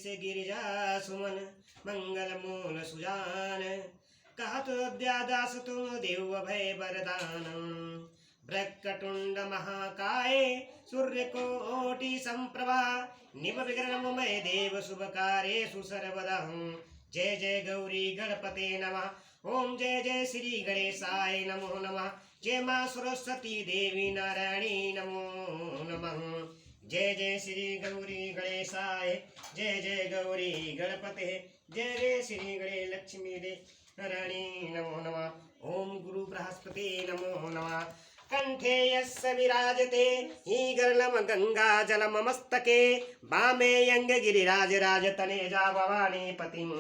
से गिरिजा सुमन मंगल मूल सुजान। कहत अद्यादास तुम देव भय वरदानम। ब्रह्मटुंड महाकाय सूर्यकोटि संप्रभा। निभ विग्रह मय देव शुभ कार्येषु सर्वदा। जय जय गौरी गणपते नमः। ओम जय जय श्री गणेशाय नमो नमः। जय मां सरस्वती देवी नारायणी नमो नमः। जय जय श्री गौरी गणेशाय। जय जय गौरी गणपते। जय जय श्री गणे लक्ष्मी दे नारायणी नमो नमः। ओम गुरु बृहस्पति नमो नमः। कंठे यस्य विराजते ही गर्लम गंगा जलम मस्तके। वामे यंग गिरिराज राजतनेजा भवानी पतिम।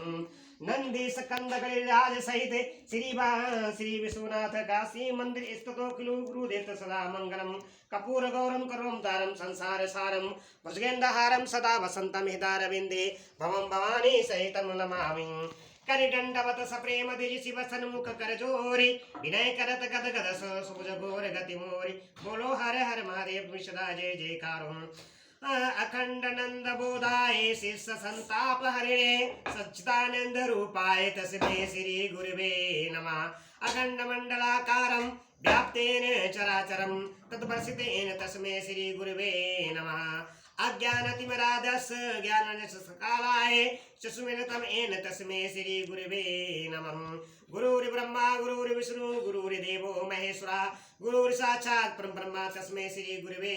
नंदी स्कंद गिरिराज सहित श्री विश्वनाथ काशी मंदिर स्तुतो खलु गुरुदेव सदा मंगलम। कपूर गौरम करुम तारम संसार सारम। भुजगेंद्रहारम सदा वसंतम हृदयारविंदे। भवम भवानी सहितम नमामि। करिदंडवत सप्रेम दिजि शिव सन्मुख कर जोरी। विनय करत गद गद सुभुज घोर गति मोरी। बोलो हर हर महादेव विशदा जय जयकारो। अखंड नंद बोधाय शीर्ष संताप हरिणे। सच्चिदानंद रूपाय तस्मै श्री गुरुवे नमः। अखंड मंडलाकारं व्याप्तेन चराचरं तद्वर्षितेन तस्मै श्री गुरुवे नमः। अज्ञानतिमिरादस ज्ञाननिष्कालाय चक्षुमेन तस्मै श्री गुरुवे नमः। गुरुर्ब्रह्मा गुरुर्विष्णु गुरुर्देवो महेश्वरा। गुरुर्साक्षात् परब्रह्म तस्मै श्री गुरुवे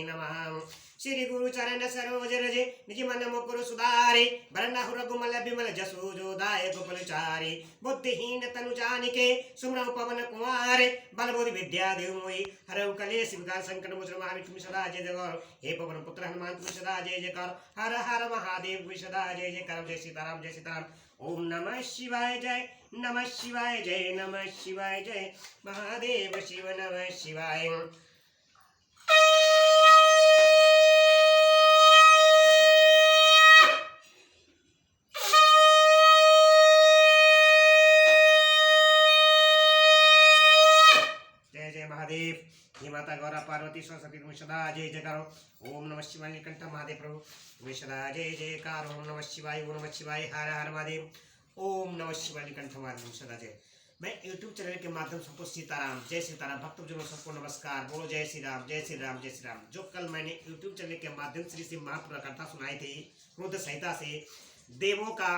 नमः। श्री गुरु चरण सरोज रज निज मन मुकुर सुधारे। वरण रघुमल बिमल जसु जो दायक फलचारी। बुद्धिहीन तनु जानिके सुमरौ पवन कुमार। बल बुद्धि विद्या देव मोहि हरौ कलेश विकार संकट मोचन महाविष्णु सदा जय जयकार। हे पवन पुत्र हनुमान तुम सदा जय जयकार। हर हर महादेव सदा जय जयकार। जय सीताराम जय सीताराम। ओम नमः शिवाय जय नमः शिवाय जय नमः शिवाय जय महादेव शिव नमः शिवाय। महादेव हे माता गौरा पार्वती सरस्वती तुम सदा जय जयकार। ओम नमः शिवाय नीलकंठ महादेव प्रभु तुम सदा जय जयकार। ओम नमः शिवाय ओम नमः शिवाय हर हर महादेव। ओम नमः शिवाय नीलकंठ महादेव सदा जय। मैं यूट्यूब चैनल के माध्यम से सबको सीताराम जय सीताराम भक्तजनों सबको नमस्कार। बोलो जय श्री राम जय श्री राम जय श्री राम। जो कल मैंने यूट्यूब चैनल के माध्यम से श्री महापुराण कथा सुनाई थी रुद्र संहिता से। देवों का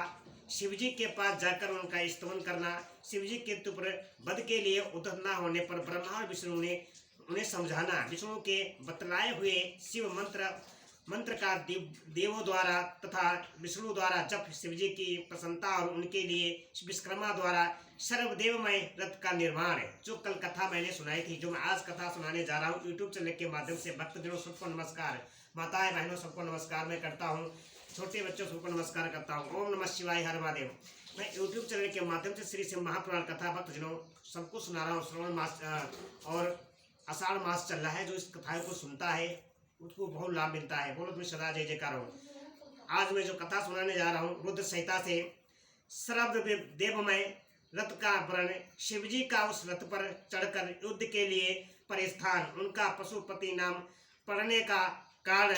शिवजी के पास जाकर उनका स्तवन करना। शिवजी के ऊपर वध के लिए उद्धत न होने पर ब्रह्मा और विष्णु ने उन्हें समझाना। विष्णु के बतलाए हुए शिव मंत्र का देवों द्वारा तथा विष्णु द्वारा जब शिवजी की प्रसन्नता और उनके लिए विश्वकर्मा द्वारा सर्वदेवमय रथ का निर्माण है। जो कल कथा मैंने सुनाई थी, जो मैं आज कथा सुनाने जा रहा हूँ यूट्यूब चैनल के माध्यम से भक्तजनों सबको नमस्कार। माताएं बहनों सबको नमस्कार मैं करता हूँ। छोटे बच्चों सबको नमस्कार करता हूँ। ओम नमः शिवाय हर महादेव। मैं यूट्यूब चैनल के माध्यम से श्री शिव महापुराण कथा भक्तजनों सबको सुना रहा हूँ। श्रवण मास और आषाढ़ मास चल रहा है। जो इस कथा को सुनता है उसको बहुत लाभ मिलता है। बोलो तुम्हें सदा जय जयकार हो। आज मैं जो कथा सुनाने जा रहा हूँ रुद्र संहिता से। सर्व देवमय रथ का वर्णन। शिवजी का उस रथ पर चढ़कर युद्ध के लिए परिस्थान। उनका पशुपति नाम पड़ने का कारण।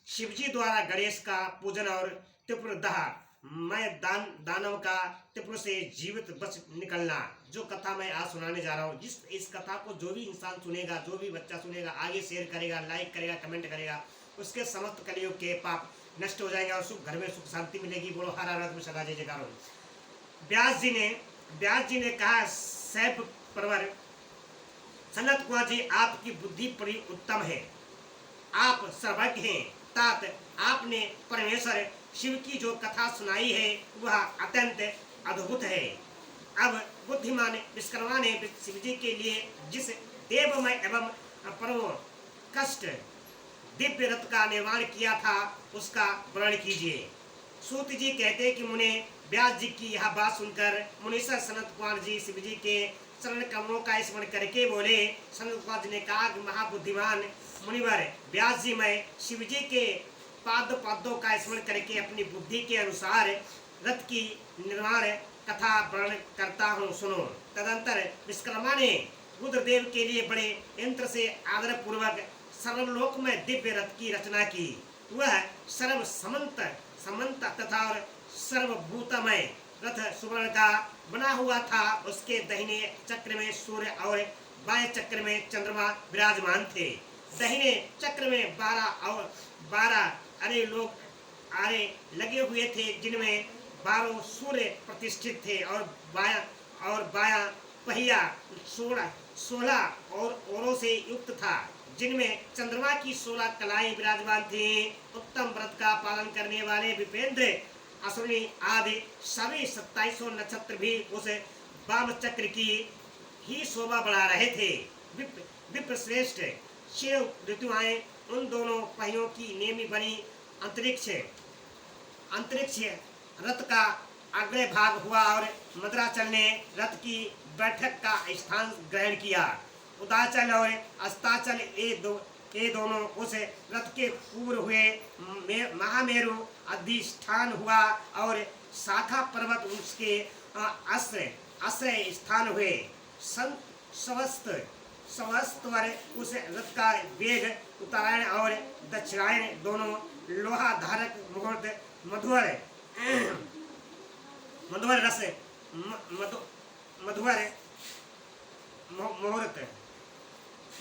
शिवजी द्वारा गणेश का पूजन और त्रिपुरदह मैं दानव का त्रिपुर से जीवित बच निकलना। जो कथा मैं आज सुनाने जा रहा हूँ, इस कथा को जो भी इंसान सुनेगा, जो भी बच्चा सुनेगा, आगे शेयर करेगा, लाइक करेगा, कमेंट करेगा, उसके समस्त कलियुग के पाप नष्ट हो जाएंगे और सुख घर में सुख शांति मिलेगी। बोलो हर हर में सदा जय जयकार हो। व्यास जी ने कहा, सैफ परवर सनत कुमार जी आपकी बुद्धि बड़ी उत्तम है। आप सर्वज्ञ हैं। तात आपने परमेश्वर शिव की जो कथा सुनाई है वह अत्यंत अद्भुत है। अब बुद्धिमान विश्वकर्मा ने शिवजी के लिए जिस देवमय एवं परम कष्ट दिव्य रथ का निर्माण किया था उसका वर्णन कीजिए। सूत जी कहते कि मुने व्यास जी की यह बात सुनकर मुनीश्वर सनत कुमार जी शिवजी के चरण कमलों का स्मरण करके बोले। सनत कुमार जी ने कहा कि महाबुद्धिमान मुनिवर व्यास जी, मैं शिवजी के पादों का स्मरण करके अपनी बुद्धि के अनुसार रथ की निर्माण कथा वर्णन करता हूँ, सुनो। तदंतर विश्वकर्मा ने रुद्रदेव के लिए बड़े यंत्र से आदर पूर्वक सर्वलोक में दिव्य रथ की रचना की। वह सर्व समंत समंत तथा सर्वभूतमय रथ सुवर्ण का बना हुआ था। उसके दाहिने चक्र में सूर्य और बाएं चक्र में चंद्रमा विराजमान थे। दाहिने चक्र में 12 अरे लोग आरे लगे हुए थे, जिनमें 12 सूर्य प्रतिष्ठित थे, और बायां पहिया 16 और औरों से युक्त था, जिनमें चंद्रमा की 16 कलाएं विराजमान थी। उत्तम व्रत का पालन करने वाले विपेंद्र अश्विनी आदि सभी 27 नक्षत्र भी उस वाम चक्र की ही शोभा बढ़ा रहे थे। विप्र श्रेष्ठ शिव ऋतुआएं उन दोनों पहियों की नेमी बनी अंतरिक्ष रथ का अग्र भाग हुआ, और मद्राचल ने रथ की बैठक का स्थान ग्रहण किया। उदाचल और अस्ताचल ये दोनों उस रथ के पूर्व हुए। महामेरु अधिष्ठान हुआ, और शाखा पर्वत उसके आश्रय स्थान हुए। सवस्तर उस रथ का वेग उत्तरायण और दक्षिणायन दोनों लोहा धारक मुहूर्त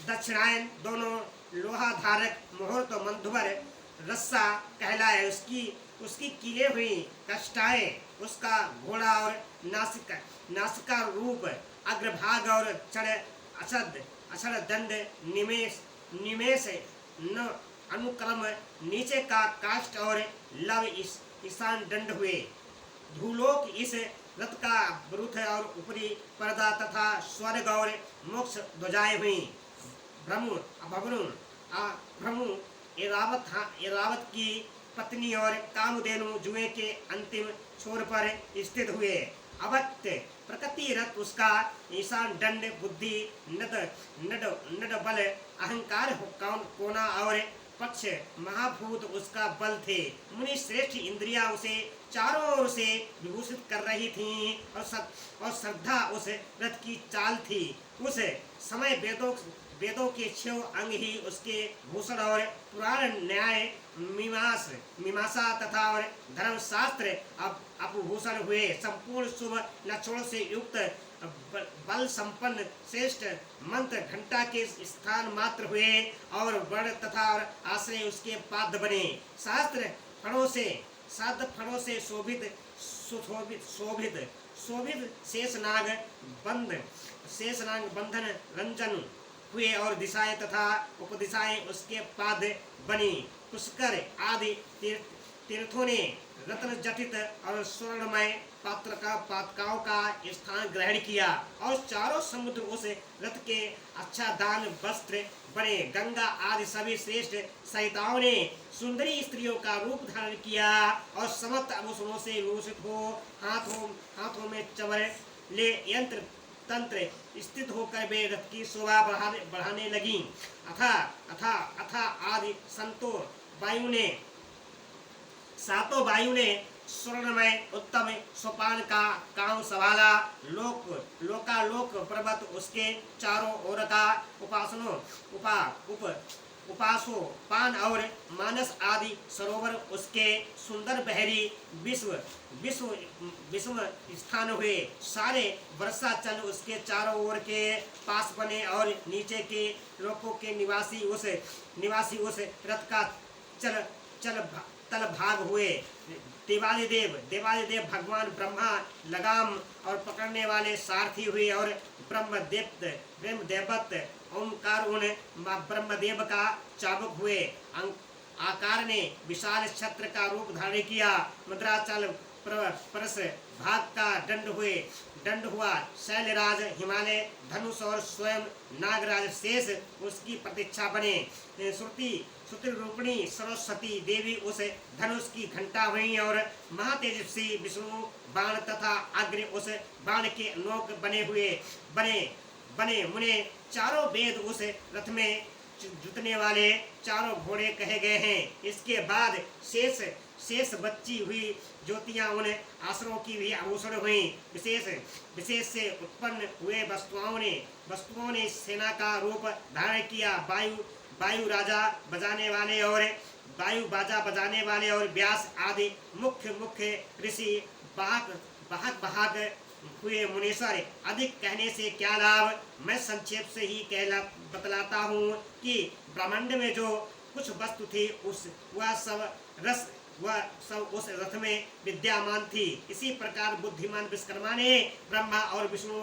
दक्षिणायन दोनों लोहा धारक मुहूर्त मधुवर रस्सा कहलाए। उसकी कीले हुई कष्टाएं, उसका घोड़ा और नासिका रूप अग्रभाग और अक्षर दंड निमेष न अनुक्रम नीचे का काष्ठ और लव ईशान दंड हुए। धूलोक इस रथ का ब्रुथ और ऊपरी पर्दा तथा स्वर्ग और मोक्ष ध्वजाएं हुई। भ्रमु एरावत की पत्नी और कामधेनु जुए के अंतिम छोर पर स्थित हुए। अवक्त प्रकृति रथ उसका ईशान दंड बुद्धि नड बल अहंकार कोना और पक्ष महाभूत उसका बल थे। मुनि श्रेष्ठ इंद्रियां उसे चारों ओर से विभूषित कर रही थीं, और श्रद्धा उस रथ की चाल थी। उस समय वेदों के 6 अंग ही उसके भूषण और पुराण न्याय मीमांसा तथा और धर्मशास्त्र अपभूषण हुए। संपूर्ण शुभ लक्षणों से युक्त बल संपन्न श्रेष्ठ मंत्र घंटा के स्थान मात्र हुए, और वर्ण तथा और आश्रय उसके पाद बने। शास्त्र फणों से शोभित शेषनाग बंधन रंजन हुए, और दिशाएं तथा उपदिशाएं उसके पाद बनी। पुष्कर आदि तीर्थों ने रत्न जटित और स्वर्णमय पातकाओं का स्थान ग्रहण किया, और चारों समुद्र उस रथ के आच्छादन वस्त्र बने। गंगा आदि सभी श्रेष्ठ सहिताओं ने सुंदरी स्त्रियों का रूप धारण किया, और समस्त आभूषणों से भूषित हो हाथों में चवर ले यंत्र तंत्र स्थित होकर वे रथ की शोभा बढ़ाने लगी। अथा आदि सातों वायु ने स्वर्णमय उत्तम सोपान का काम संभाला। लोकालोक पर्वत उसके चारों ओर का उपासो पान और मानस आदि सरोवर उसके सुंदर बहरी विश्व स्थान हुए। सारे वर्षाचल उसके चारों ओर के पास बने, और नीचे के लोकों के निवासी उस रथ का तल भाग हुए। देवादिदेव भगवान ब्रह्मा लगाम और पकड़ने वाले सारथी हुए, और ब्रह्मदेवत ओंकार उन ब्रह्मदेव का चाबुक हुए। आकार ने विशाल छत्र का रूप धारण किया। मद्राचल परस भाग का दंड हुआ। शैलराज हिमालय धनुष और स्वयं नागराज शेष उसकी प्रतीक्षा बने। श्रुति रूपिणी सरस्वती देवी उस धनुष की घंटा हुई, और महातेजस्वी विष्णु बाण तथा अग्नि उस बाण के नोक बने मुने। चारों वेद उस रथ में जुतने वाले चारों घोड़े कहे गए हैं। इसके बाद शेष बच्ची हुई ज्योतियां उन आश्रमों की भी आभूषण हुई। विशेष से उत्पन्न हुए वस्तुओं ने सेना का रूप धारण किया। वायु राजा बजाने वाले और वायु बाजा बजाने वाले और व्यास आदि मुख्य मुख्य ऋषि भाग हुए मुनीश्वर, अधिक कहने से क्या लाभ। मैं संक्षेप से ही बतलाता हूँ कि ब्रह्मांड में जो कुछ वस्तु थी वह सब उस रथ में विद्यमान थी। इसी प्रकार बुद्धिमान विश्वकर्मा ने ब्रह्मा और विष्णु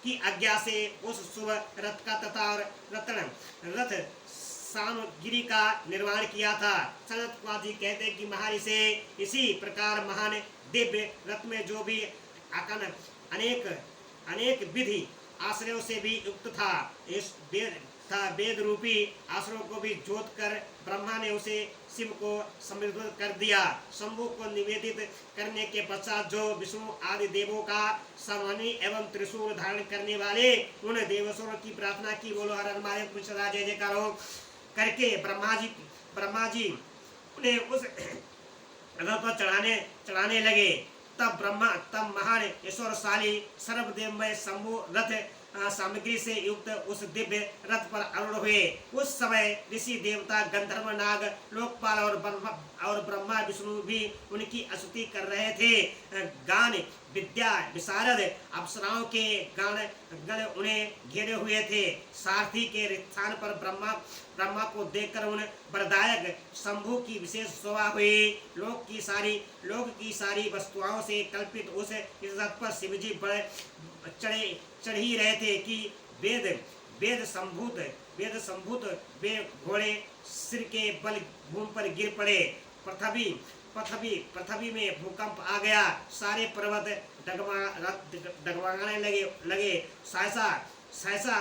की आज्ञा से उस शुभ रथ का तथा रथ सामग्री का निर्माण किया था। सनत कुमार जी कहते कि महर्षि इसी प्रकार महान दिव्य रथ में जो भी आकन अनेक विधि आश्रयों से भी युक्त था, इस वेद रूपी आश्रयों को भी जोत कर ब्रह्मा ने उसे शिव को समृद्ध कर दिया। शंभु को निवेदित करने के पश्चात जो विष्णु आदि देवों का समानी एवं त्रिशूल धारण करने वाले उन देवसुरों की प्रार्थना की। बोलो हर हमारे जय जयकार हो करके ब्रह्मा जी उन्हें उस रथ पर चढ़ाने लगे। तब महान ईश्वरशाली सर्वदेवमय शंभु रथ सामग्री से युक्त उस दिव्य रथ पर आरूढ़ हुए। उस समय ऋषि देवता गंधर्व नाग लोकपाल और ब्रह्मा विष्णु भी उनकी स्तुति कर रहे थे। गान विद्या विशारद अप्सराओं के गण उन्हें घेरे हुए थे। सारथी के स्थान पर ब्रह्मा को देखकर उन वरदायक शंभु की विशेष शोभा हुई। लोक की सारी वस्तुओं से कल्पित उस रथ पर शिवजी चढ़ ही रहे थे कि वेद संभूत वे घोड़े सिर के बल भूमि पर गिर पड़े। पृथ्वी में भूकंप आ गया। सारे पर्वत डगमगाने लगे। सहसा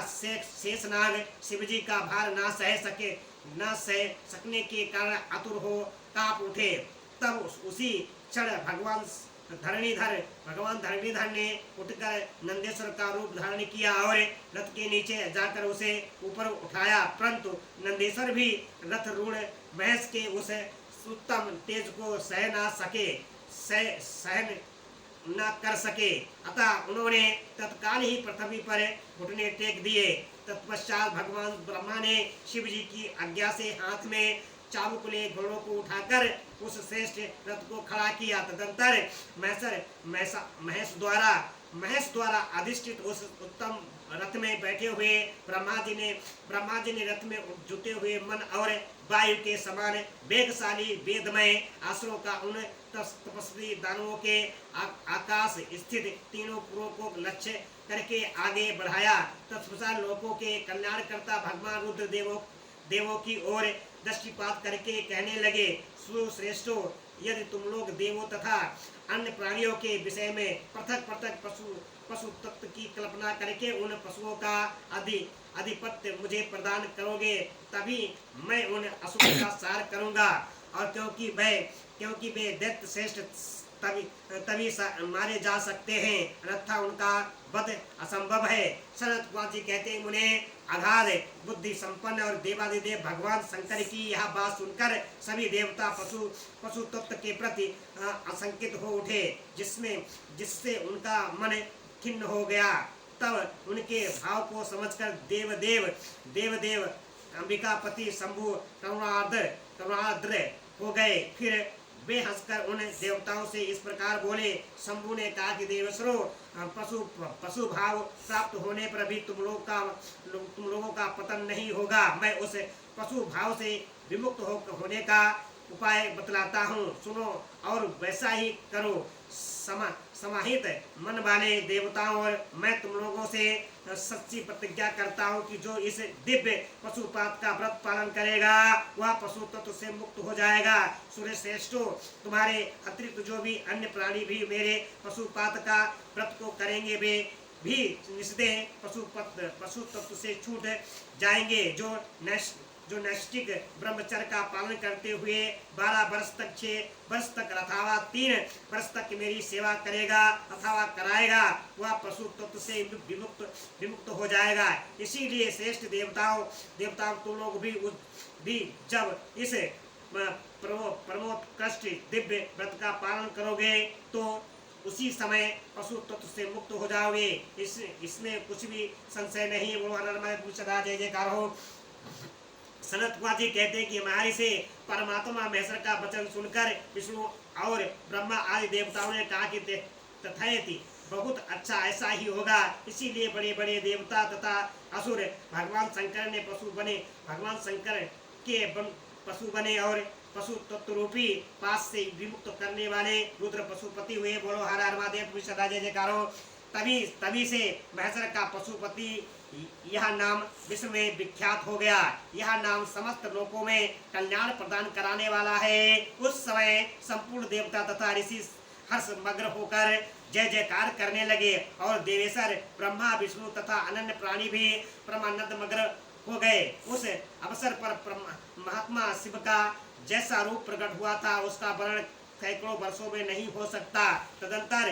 शेषनाग शिवजी का भार न सह सकने के कारण आतुर हो कांप उठे। तब उसी क्षण भगवान धरणीधर ने उठकर नंदेश्वर का रूप धारण किया और रथ के नीचे जाकर उसे ऊपर उठाया। परंतु नंदेश्वर भी रथ रूढ़ महेश के उस उत्तम तेज को सहन न कर सके। अतः उन्होंने तत्काल ही पृथ्वी पर घुटने टेक दिए। तत्पश्चात भगवान ब्रह्मा ने शिव जी की आज्ञा से हाथ में चाबुकुले घोड़ों को उठाकर उस श्रेष्ठ रथ को खड़ा किया। तदंतर महेश द्वारा अधिष्ठित उस उत्तम रथ में बैठे हुए ब्रह्मा जी ने रथ में जुटे हुए मन और वायु के समान वेगशाली वेदमय आश्रयों का उन तपस्वी दानवों के आकाश स्थित तीनों पुरों को लक्ष्य करके आगे बढ़ाया। तत्पश्चात लोकों के कल्याणकर्ता भगवान रुद्र देवों की ओर दृष्टिपात करके कहने लगे, सुश्रेष्ठो, यदि तुम लोग देवों तथा अन्य प्राणियों के विषय में पृथक पशु तत्व की कल्पना करके उन पशुओं का आधिपत्य मुझे प्रदान करोगे, तभी मैं उन असुरों का सार करूंगा। और क्योंकि वे दैत्य श्रेष्ठ तभी मारे जा सकते हैं, अन्यथा उनका वध असंभव है। सनत कुमार जी कहते हैं, उन्हें अगाध बुद्धि संपन्न और देवादिदेव भगवान शंकर की यह बात सुनकर सभी देवता पशु तत्व के प्रति आशंकित हो उठे, जिससे उनका मन खिन्न हो गया। तब उनके भाव को समझकर देवदेव अंबिकापति शंभु करुणार्द्र हो गए। फिर वे हंसकर उन देवताओं से इस प्रकार बोले। शंभु ने कहा कि देवसुरो, पशु भाव प्राप्त होने पर भी तुम लोगों का पतन नहीं होगा। मैं उस पशु भाव से विमुक्त होने का उपाय बतलाता हूँ, सुनो और वैसा ही करो। समाहित मन वाले देवताओं और मैं तुम लोगों से सच्ची प्रतिज्ञा करता हूँ कि जो इस दिव्य पशुपात का व्रत पालन करेगा वह पशु तत्व से मुक्त हो जाएगा। सूर्य श्रेष्ठो, तुम्हारे अतिरिक्त जो भी अन्य प्राणी भी मेरे पशुपात का व्रत को करेंगे वे भी निस्संदेह पशु तत्व से छूट जाएंगे। जो नैष्ठिक ब्रह्मचर्य का पालन करते हुए 12 वर्ष तक 6 वर्ष तक अथवा 3 वर्ष तक मेरी सेवा करेगा अथवा कराएगा वह पशु तत्व से विमुक्त हो जाएगा। इसीलिए श्रेष्ठ देवताओं तुम लोग भी जब इस परमोत्कृष्ट दिव्य व्रत का पालन करोगे तो उसी समय पशु तत्व से मुक्त हो जाओगे। इसमें कुछ भी संशय नहीं। वो जय जयकार हो। सनत कुमार जी कहते हैं कि हमारे से परमात्मा महेश्वर का वचन सुनकर विष्णु और ब्रह्मा आदि देवताओं ने कहा कि तथायति बहुत अच्छा, ऐसा ही होगा। इसीलिए बड़े बड़े देवता तथा असुर भगवान शंकर ने पशु बने, भगवान शंकर के पशु बने और पशु तत्व रूपी पास से विमुक्त करने वाले रुद्र पशुपति हुए। बोलो हर हर महादेव, सदा जय जयकारो। तभी से महेश्वर का पशुपति यह नाम विश्व में विख्यात हो गया। यह नाम समस्त लोकों में कल्याण प्रदान कराने वाला है। उस समय संपूर्ण देवता तथा ऋषि हर्ष मग्न होकर जय जयकार करने लगे और देवेश्वर ब्रह्मा विष्णु तथा अन्य प्राणी भी परमानंद मग्न हो गए। उस अवसर पर महात्मा शिव का जैसा रूप प्रकट हुआ था उसका वर्णन सैकड़ों वर्षों में नहीं हो सकता। तदंतर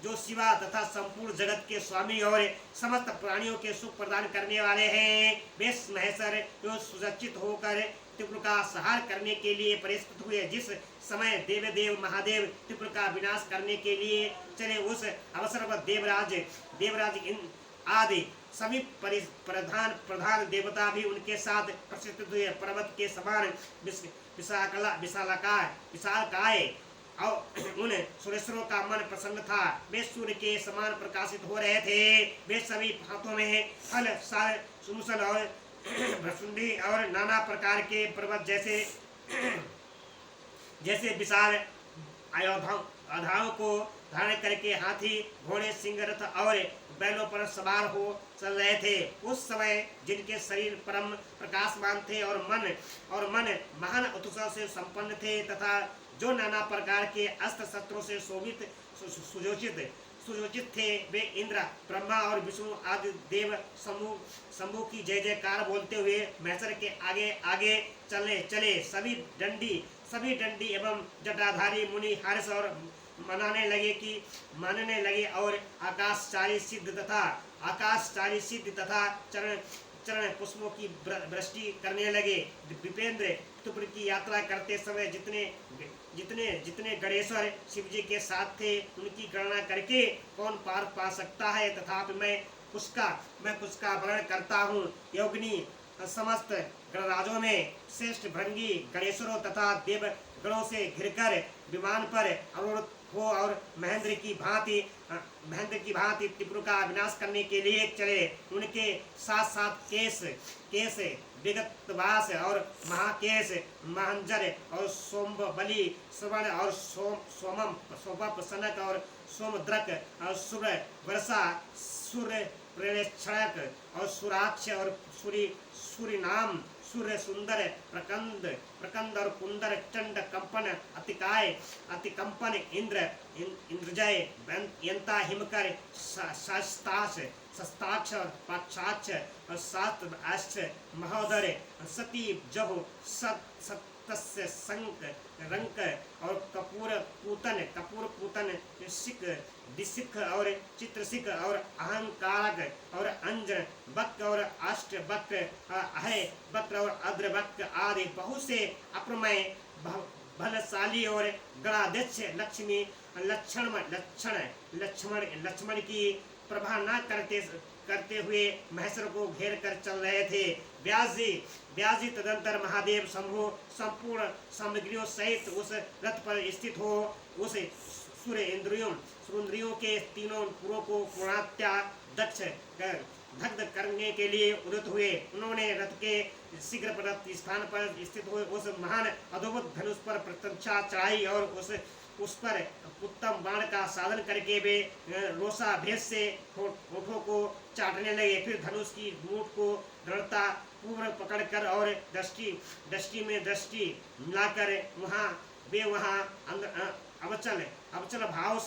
जो शिवा तथा संपूर्ण जगत के स्वामी और समस्त प्राणियों के सुख प्रदान करने वाले हैं, वे महेश्वर जो सुसज्जित होकर त्रिपुर का संहार करने के लिए परिस्थित हुए। जिस समय देव महादेव त्रिपुर का विनाश करने के लिए चले, उस अवसर पर देवराज आदि सभी प्रधान देवता भी उनके साथ प्रसिद्ध हुए। पर्वत के समान विशालकाय और उन सुरेश्वरों का मन प्रसन्न था। वे सूर्य के समान प्रकाशित हो रहे थे। वे सभी हाथों में फल साल सुमुसल और भ्रसुंडी और नाना प्रकार के पर्वत जैसे विशाल आधाओं को धारण करके हाथी घोड़े सिंह रथ और बैलों पर सवार हो चल रहे थे। उस समय जिनके शरीर परम प्रकाशमान थे और मन महान उत्साह से संपन्न थे तथा जो नाना प्रकार के अस्त्र शस्त्रों से शोभित सुयोजित थे, वे इंद्र ब्रह्मा और विष्णु आदि देव समूह की जय जयकार बोलते हुए महेश्वर के आगे आगे चले। सभी दंडी एवं जटाधारी मुनि हर्ष और मानने लगे और आकाशचारी सिद्ध तथा चरण पुष्पों की वृष्टि करने लगे। विपेंद्र त्रिपुर की यात्रा करते समय जितने गणेश्वर शिवजी के साथ थे, उनकी गणना करके कौन पार पा सकता है। तथापि मैं उसका वर्णन करता हूँ। योगिनी समस्त गणराजों में श्रेष्ठ भृंगी गणेश्वरों तथा देव गणों से घिरकर विमान पर आरूढ़ हो और महेंद्र की भांति त्रिपुर का विनाश करने के लिए चले। उनके साथ साथ केस विगतवास और महाकेश महंजर और सोमबली श्रवण और सोमप सनक और सोमद्रक और सूर्य वर्षा सूर्य प्रेक्षणक और सुराक्ष और सूर्यनाम सूर्य सुंदर प्रकंद और कुंदर चंड कंपन अतिकंपन इंद्रजय यंता हिमकर शस्ताक्ष और पाक्षाक्ष और शास्त्र महोदर सती जहो सत्य संक रंक और कपूर पूतन दिसिक और चित्रसिक और अहंकारक और अंजन बक और अष्ट बक अहय बक और अद्र बक आदि बहुत से अप्रमेय बलशाली और गणाध्यक्ष लक्ष्मण की प्रभा न करते हुए महेश्वर को घेर कर चल रहे थे। व्यास जी तदंतर महादेव संपूर्ण सामग्रियों सहित उस रथ पर स्थित हो उस सूर्य इंद्रियों के तीनों पुरों को पूर्णतया दग्ध करने के लिए उदित हुए। उन्होंने रथ के शीघ्र पर्वत स्थान पर स्थित हुए उस महान अद्भुत धनुष पर प्रत्यक्षा चढ़ाई और उस पर उत्तम बाण का साधन करके वे रोसा भेद से होठों को चाटने लगे। फिर धनुष की मूठ को दृढ़ता पूर्व पकड़कर और दृष्टि में दृष्टि मिलाकर वहाँ अचल भाव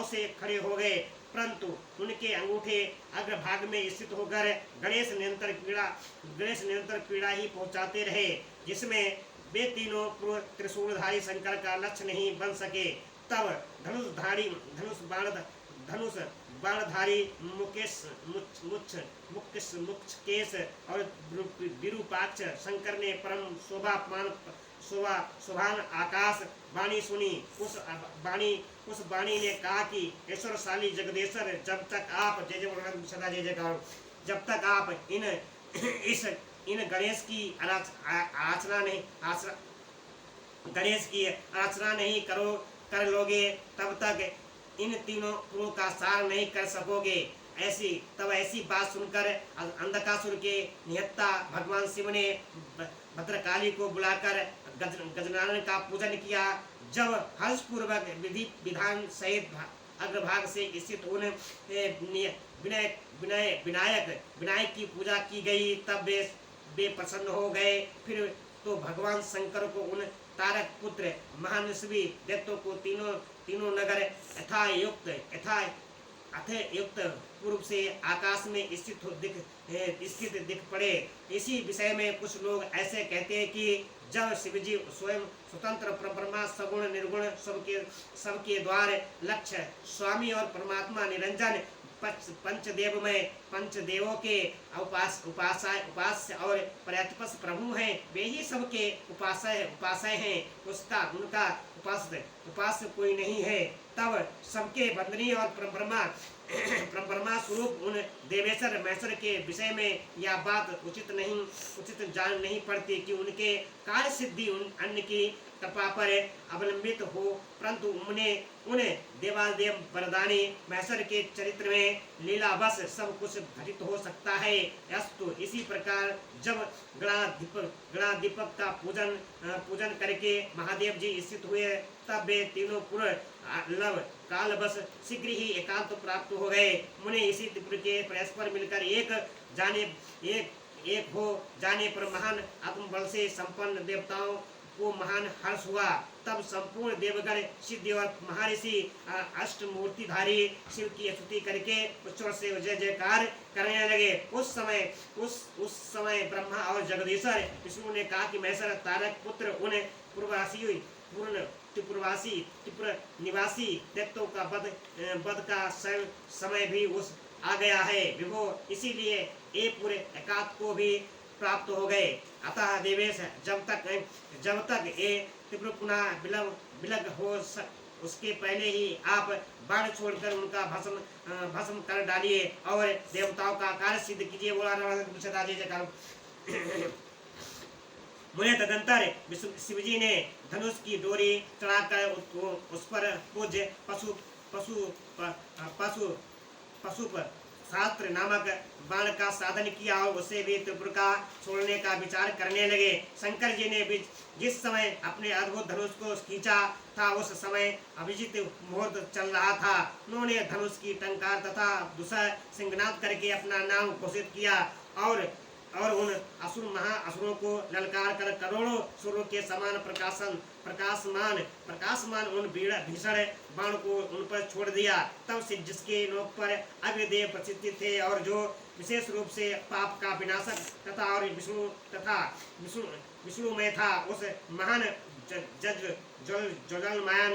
से खड़े हो गए, परंतु उनके अंगूठे अग्रभाग में स्थित होकर गणेश निरंतर पीड़ा ही पहुंचाते रहे, जिसमें वे तीनों पूर्व त्रिशूलधारी शंकर का लक्ष्य नहीं बन सके। तब धनुष बाणधारी मुकेश और विरूपाक्ष शंकर ने परम शोभान आकाश वाणी सुनी। उस वाणी ने कहा कि ऐश्वर्यशाली जगदेश्वर, जब तक आप जब तक आप इन गणेश की गणेश की अर्चना नहीं कर लोगे तब तक इन तीनों पुरों का सार नहीं कर सकोगे। ऐसी बात सुनकर अंधकासुर के निहत्ता भगवान शिव ने भद्रकाली को बुलाकर गजनानन का पूजन किया। जब हर्ष पूर्वक विधि विधान सहित अग्रभाग से स्थित उन विनायक की पूजा की गई, तब वे प्रसन्न हो गए। फिर तो भगवान शंकर को उन तारक पुत्र महानस्वी दैत्यों को तीनों नगर युक्त पूर्व से आकाश में स्थित दिख पड़े। इसी विषय में कुछ लोग ऐसे कहते हैं कि जब शिवजी स्वयं स्वतंत्र परब्रह्मा सगुण निर्गुण सबके द्वार लक्ष्य स्वामी और परमात्मा निरंजन पंचदेवों के उपास्य और पर्यातिपस प्रभु हैं, वे ही सबके उपास्य हैं, उनका उपास्य कोई नहीं है। तब सबके बंदनी और परब्रह्मा स्वरूप उन देवेश्वर महेश्वर के विषय में यह बात उचित जान नहीं पड़ती कि उनके कार्य सिद्धि उन अन्य की कृपा पर अवलंबित हो, परंतु उन देवादेव वरदानी महेश्वर के चरित्र में लीलावश सब कुछ घटित हो सकता है। अस्तु इसी प्रकार जब गणाधिपक का पूजन करके महादेव जी स्थित हुए, तब वे तीनों पुर लव कालवश शीघ्र ही एकांत प्राप्त हो गए। मुने इसी त्रिपुर के परस्पर मिलकर एक हो जाने पर महान आत्मबल से संपन्न देवताओं को महान हर्ष हुआ। तब संपूर्ण देवगण सिद्धि और महर्षि अष्टमूर्तिधारी शिव की स्तुति करके उच्चस्वर से जय जयकार करने लगे। उस समय ब्रह्मा और जगदीश्वर विष्णु ने कहा कि महेश्वर तारक पुत्र उन त्रिपुर निवासी दैत्यों का वध का समय भी उस आ गया है विभो, इसीलिए ये पूरे एकांत को भी प्राप्त हो गए। अतः देवेश जब तक ये त्रिपुर पुनः विलग हो उसके पहले ही आप बाण छोड़कर उनका भस्म कर डालिए और देवताओं का कार्य सिद्ध कीजिए। बोला मुने तदंतर शिवजी ने धनुष की डोरी चढ़ाकर उस पर पूज्य पशु शास्त्र नामक बाण का साधन किया और उसे भी त्रिपुर का छोड़ने का विचार करने लगे। शंकर जी ने जिस समय अपने अद्भुत धनुष को खींचा था, उस समय अभिजीत मुहूर्त चल रहा था। उन्होंने धनुष की टंकार तथा दूसरा सिंहनाद करके अपना नाम घोषित किया और उन महाअसुरों को ललकार कर करोड़ों सूर्यों के समान प्रकाशमान उन भीषण बाण को उन पर छोड़ दिया। तब से जिसके नोक पर अग्निदेव प्रसिद्ध थे और जो विशेष रूप से पाप का विनाशक तथा और विष्णु में था, उस महान ज्वलनमयन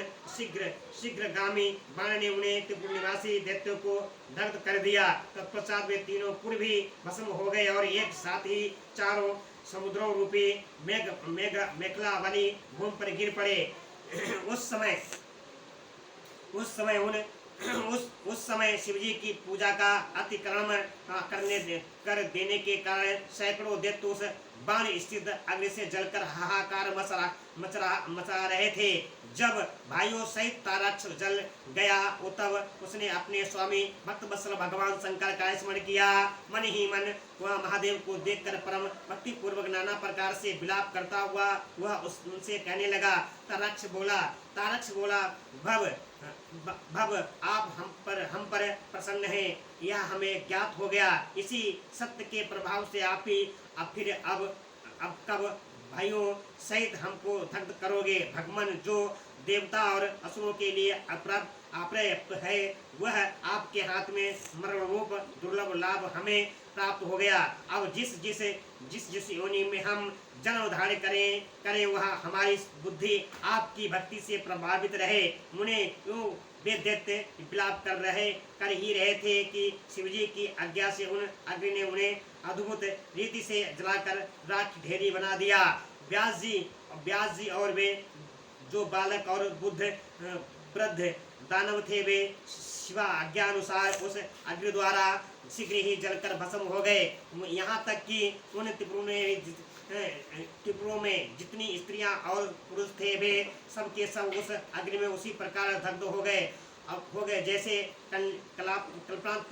शीघ्रगामी बाण ने उन्हें त्रिपुर निवासी दैत्यों को दग्ध कर दिया। तत्पश्चात वे तीनों पुर भी भस्म हो गए और एक साथ ही चारों समुद्रों रूपी मेखला वाली भूमि पर गिर पड़े। उस समय शिवजी की पूजा का अतिक्रमण कर देने के कारण सैकड़ों दैत्य उस बाण स्थित अग्नि से जलकर हाहाकार मचा रहे थे। जब भाइयों सहित तारक जल गया तब उसने अपने स्वामी भक्तवत्सल भगवान शंकर का स्मरण किया। मन ही मन वह महादेव को देखकर परम भक्ति पूर्वक नाना प्रकार से विलाप करता हुआ वह उनसे कहने लगा। तारक्ष बोला भव आप हम पर प्रसन्न हैं, यह हमें ज्ञात हो गया। इसी सत्य के प्रभाव से आप फिर अब कब भाइयों सहित हमको दग्ध करोगे। भगवान जो देवता और असुरों के लिए अपर्याप्त है, वह आपके हाथ में मरण रूप दुर्लभ लाभ हमें प्राप्त हो गया। अब जिस योनि में हम जन्म धारण करें वह हमारी बुद्धि आपकी भक्ति से प्रभावित रहे। मुने क्यों वे दैत्य विलाप कर ही रहे थे कि शिवजी की आज्ञा से उन अग्नि ने उन्हें अद्भुत रीति से जलाकर राख ढेरी बना दिया। व्यास जी और वे जो बालक और वृद्ध दानव थे, वे शिवा आज्ञा अनुसार उस अग्नि द्वारा शीघ्र ही जलकर भस्म हो गए। यहाँ तक कि उन त्रिपुरों में जितनी स्त्रियां और पुरुष थे वे सब के सब उस अग्नि में उसी प्रकार दग्ध हो गए। अब हो गए जैसे कल्पांत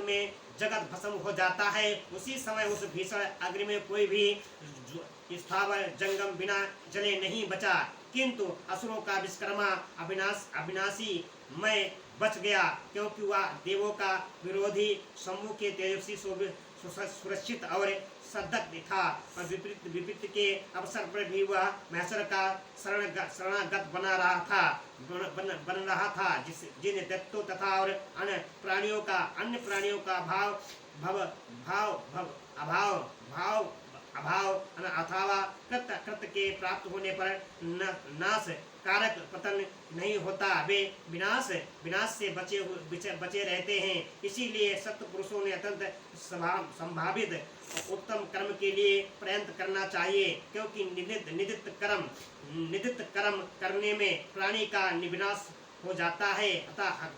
में जगत भस्म हो जाता है, उसी समय उस भीषण अग्नि में कोई भी स्थावर जंगम बिना जले नहीं बचा, किंतु असुरों का विश्वकर्मा अविनाशी मैं बच गया, क्योंकि वह देवों का विरोधी सम्मुख के तेजस्वी सुरक्षित और सदक्त था, और विपरीत के अवसर पर भी वह महेश्वर का शरणागत बन रहा था, जिन दैत्यों तथा और अन्य प्राणियों का अभाव अथवा कृत के प्राप्त होने पर नाश कारक पतन नहीं होता, वे विनाश से बचे रहते हैं। इसीलिए सत्य पुरुषों ने अत्यंत संभावित उत्तम कर्म के लिए प्रयत्न करना चाहिए, क्योंकि निदित कर्म करने में प्राणी का विनाश हो जाता है। अतः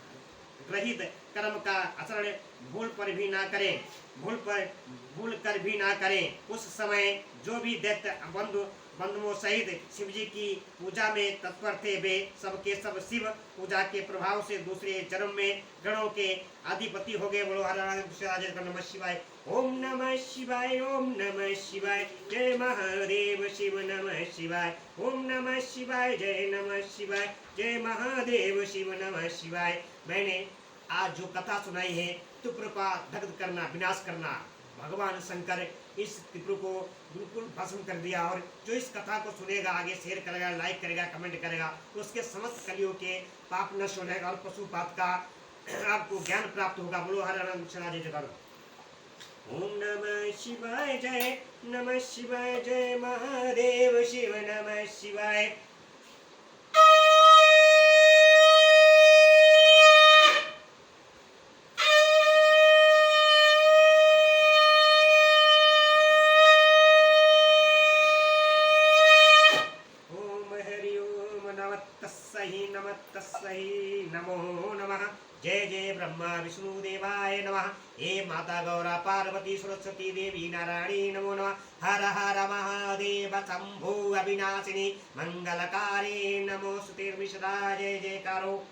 ग्रहित कर्म का आचरण भूल कर भी ना करें। उस समय जो भी दैत्य बंधुओं सहित शिव जी की पूजा में तत्पर थे, वे सबके सब शिव पूजा के प्रभाव से दूसरे जन्म में गणों के अधिपति हो गए। बोलो हर हर नमः शिवाय। ओम नमः शिवाय, ओम नमः शिवाय, जय महादेव शिव नमः शिवाय। ओम नमः शिवाय, जय नमः शिवाय, जय महादेव शिव नमः शिवाय। मैंने आज जो कथा सुनाई है, त्रिपुर का दग्ध करना, विनाश करना, भगवान शंकर इस त्रिपुर को बिल्कुल भस्म कर दिया। और जो इस कथा को सुनेगा, आगे शेयर करेगा, लाइक करेगा, कमेंट करेगा, तो उसके समस्त कलियों के पाप नष्ट हो जाएगा और पशुपात का आपको ज्ञान प्राप्त होगा। बोलो हर हर जय करो। ओम नमः शिवाय, जय नमः शिवाय, जय महादेव शिव नमः शिवाय। नमो नमः। जय जय ब्रह्मा विष्णु देवाय नमः। हे माता गौरा पार्वती सरस्वती देवी नारायणी नमो नमः। हर हर महादेव शंभो अविनाशिनी मंगलकारी नमो सुतिर्विशदा। जय जयकारो।